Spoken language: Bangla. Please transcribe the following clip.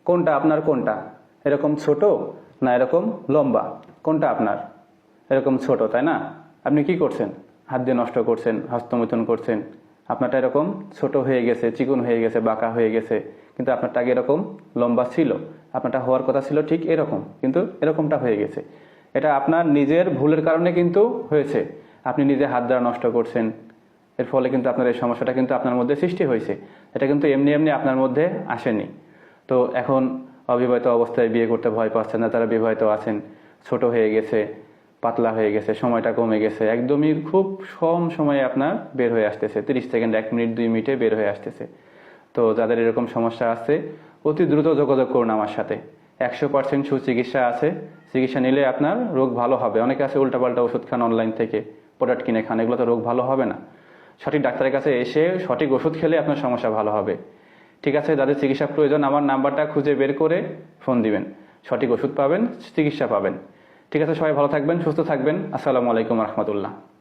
কোনটা আপনার, কোনটা এরকম ছোট না এরকম লম্বা, কোনটা আপনার? এরকম ছোট, তাই না? আপনি কি করছেন? হাত দিয়ে নষ্ট করছেন, হস্তমৈথুন করছেন। আপনারটা এরকম ছোট হয়ে গেছে, চিকন হয়ে গেছে, বাঁকা হয়ে গেছে, কিন্তু আপনারটা আগে এরকম লম্বা ছিল। আপনারটা হওয়ার কথা ছিল ঠিক এরকম, কিন্তু এরকমটা হয়ে গেছে। এটা আপনার নিজের ভুলের কারণে কিন্তু হয়েছে। আপনি নিজে হাত দ্বারা নষ্ট করছেন, এর ফলে কিন্তু আপনার এই সমস্যাটা কিন্তু আপনার মধ্যে সৃষ্টি হয়েছে। এটা কিন্তু এমনি এমনি আপনার মধ্যে আসেনি। তো এখন অবিবাহিত অবস্থায় বিয়ে করতে ভয় পাচ্ছেন না, তারা বিবাহিত আছেন, ছোট হয়ে গেছে, পাতলা হয়ে গেছে, সময়টা কমে গেছে, একদমই খুব কম সময়ে আপনার বের হয়ে আসতেছে, 30 সেকেন্ড, 1 মিনিট, 2 মিনিটে বের হয়ে আসতেছে। তো যাদের এরকম সমস্যা আছে, অতি দ্রুত যোগাযোগ করুন আমার সাথে। 100% সুচিকিৎসা আছে। চিকিৎসা নিলে আপনার রোগ ভালো হবে। অনেকে আছে উল্টাপাল্টা ওষুধ খান, অনলাইন থেকে প্রোডাক্ট কিনে খান, এগুলো তো রোগ ভালো হবে না। সঠিক ডাক্তারের কাছে এসে সঠিক ওষুধ খেলে আপনার সমস্যা ভালো হবে। ঠিক আছে, যাদের চিকিৎসা প্রয়োজন আমার নাম্বারটা খুঁজে বের করে ফোন দিবেন, সঠিক ওষুধ পাবেন, চিকিৎসা পাবেন। ঠিক আছে, সবাই ভালো থাকবেন, সুস্থ থাকবেন। আসসালামু আলাইকুম রহমতুল্লাহ।